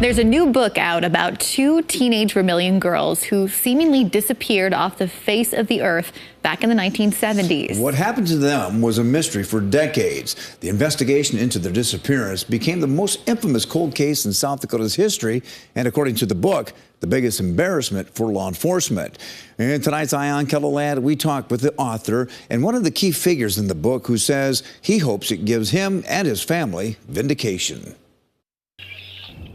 There's a new book out about two teenage Vermillion girls who seemingly disappeared off the face of the earth back in the 1970s. What happened to them was a mystery for decades. The investigation into their disappearance became the most infamous cold case in South Dakota's history, and according to the book, the biggest embarrassment for law enforcement. In tonight's Eye on Kettleland, we talk with the author and one of the key figures in the book who says he hopes it gives him and his family vindication.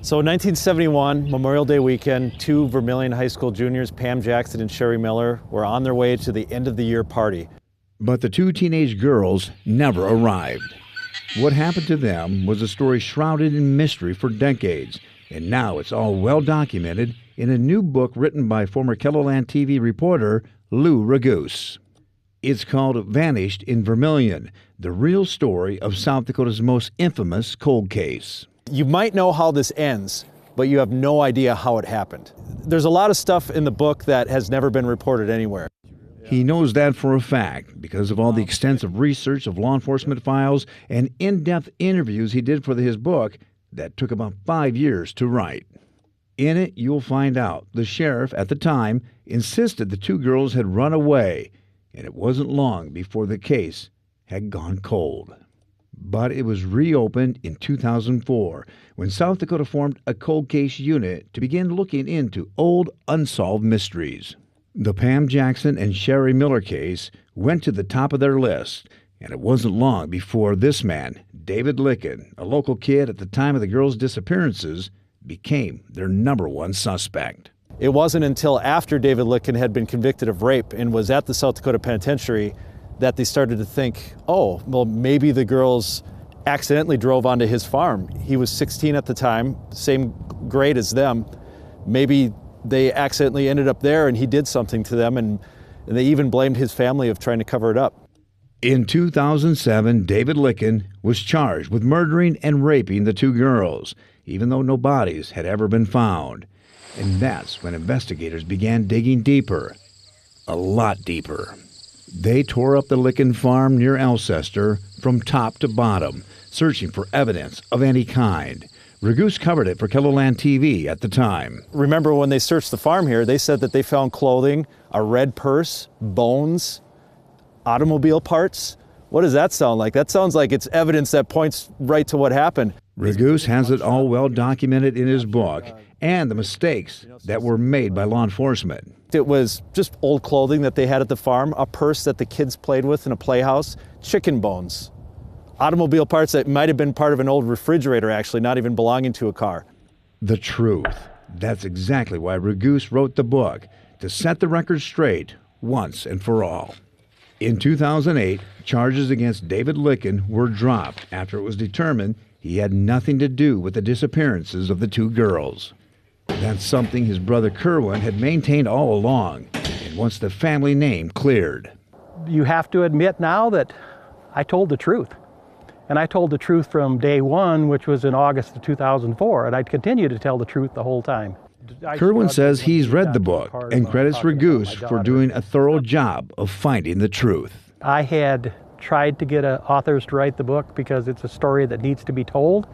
So 1971, Memorial Day weekend, two Vermillion High School juniors, Pam Jackson and Sherry Miller, were on their way to the end of the year party. But the two teenage girls never arrived. What happened to them was a story shrouded in mystery for decades, and now it's all well documented in a new book written by former Kettleland TV reporter Lou Raguse. It's called Vanished in Vermillion, the real story of South Dakota's most infamous cold case. You might know how this ends, but you have no idea how it happened. There's a lot of stuff in the book that has never been reported anywhere. He knows that for a fact because of all the extensive research of law enforcement files and in-depth interviews he did for his book that took about 5 years to write. In it, you'll find out the sheriff at the time insisted the two girls had run away, and it wasn't long before the case had gone cold. But it was reopened in 2004 when South Dakota formed a cold case unit to begin looking into old unsolved mysteries. The Pam Jackson and Sherry Miller case went to the top of their list, and it wasn't long before this man, David Licken, a local kid at the time of the girls' disappearances, became their #1 suspect. It wasn't until after David Licken had been convicted of rape and was at the South Dakota Penitentiary that they started to think, oh, well, maybe the girls accidentally drove onto his farm. He was 16 at the time, same grade as them. Maybe they accidentally ended up there and he did something to them, and they even blamed his family of trying to cover it up. In 2007, David Licken was charged with murdering and raping the two girls, even though no bodies had ever been found. And that's when investigators began digging deeper, a lot deeper. They tore up the Licken farm near Alcester from top to bottom, searching for evidence of any kind. Raguse covered it for Kettleland TV at the time. Remember when they searched the farm here, they said that they found clothing, a red purse, bones, automobile parts. What does that sound like? That sounds like it's evidence that points right to what happened. Raguse has it all well documented in his book and the mistakes that were made by law enforcement. It was just old clothing that they had at the farm, a purse that the kids played with in a playhouse, chicken bones, automobile parts that might have been part of an old refrigerator, actually, not even belonging to a car. The truth. That's exactly why Raguse wrote the book, to set the record straight once and for all. In 2008, charges against David Licken were dropped after it was determined he had nothing to do with the disappearances of the two girls. That's something his brother Kerwin had maintained all along, and once the family name cleared. You have to admit now that I told the truth. And I told the truth from day one, which was in August of 2004, and I'd continue to tell the truth the whole time. Kerwin says he's read the book and credits Raguse for doing a thorough job of finding the truth. I had tried to get authors to write the book because it's a story that needs to be told.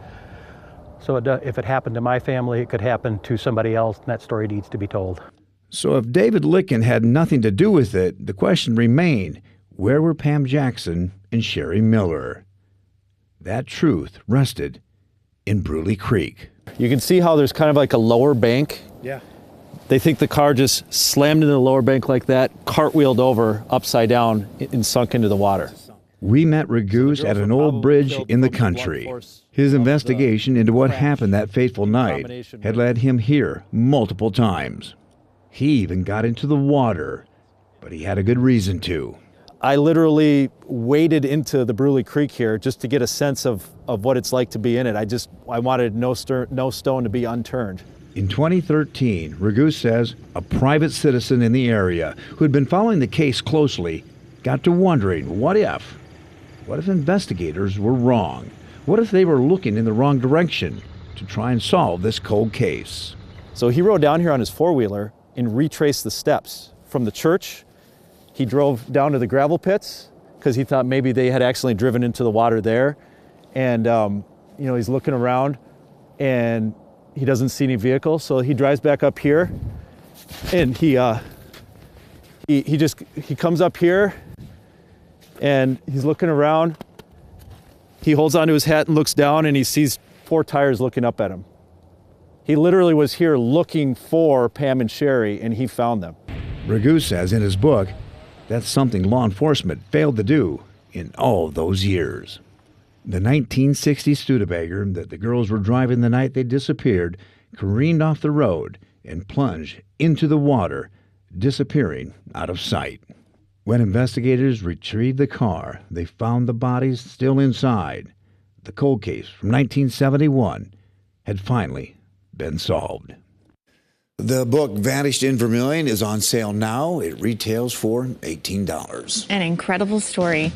So if it happened to my family, it could happen to somebody else, and that story needs to be told. So if David Licken had nothing to do with it, the question remained, where were Pam Jackson and Sherry Miller? That truth rested in Bruley Creek. You can see how there's kind of like a lower bank. Yeah. They think the car just slammed into the lower bank like that, cartwheeled over upside down and sunk into the water. We met Raguse at an old bridge in the country. His investigation into what happened that fateful night had led him here multiple times. He even got into the water, but he had a good reason to. I literally waded into the Bruley Creek here just to get a sense of what it's like to be in it. I wanted no stone to be unturned. In 2013, Raguse says a private citizen in the area who had been following the case closely got to wondering, what if investigators were wrong? What if they were looking in the wrong direction to try and solve this cold case? So he rode down here on his four-wheeler and retraced the steps from the church. He drove down to the gravel pits because he thought maybe they had accidentally driven into the water there. And, he's looking around and He doesn't see any vehicles, so he drives back up here, and he comes up here, and he's looking around. He holds onto his hat and looks down, and he sees 4 tires looking up at him. He literally was here looking for Pam and Sherry, and he found them. Ragu says in his book that's something law enforcement failed to do in all those years. The 1960 Studebaker that the girls were driving the night they disappeared careened off the road and plunged into the water, disappearing out of sight. When investigators retrieved the car, they found the bodies still inside. The cold case from 1971 had finally been solved. The book Vanished in Vermillion is on sale now. It retails for $18. An incredible story.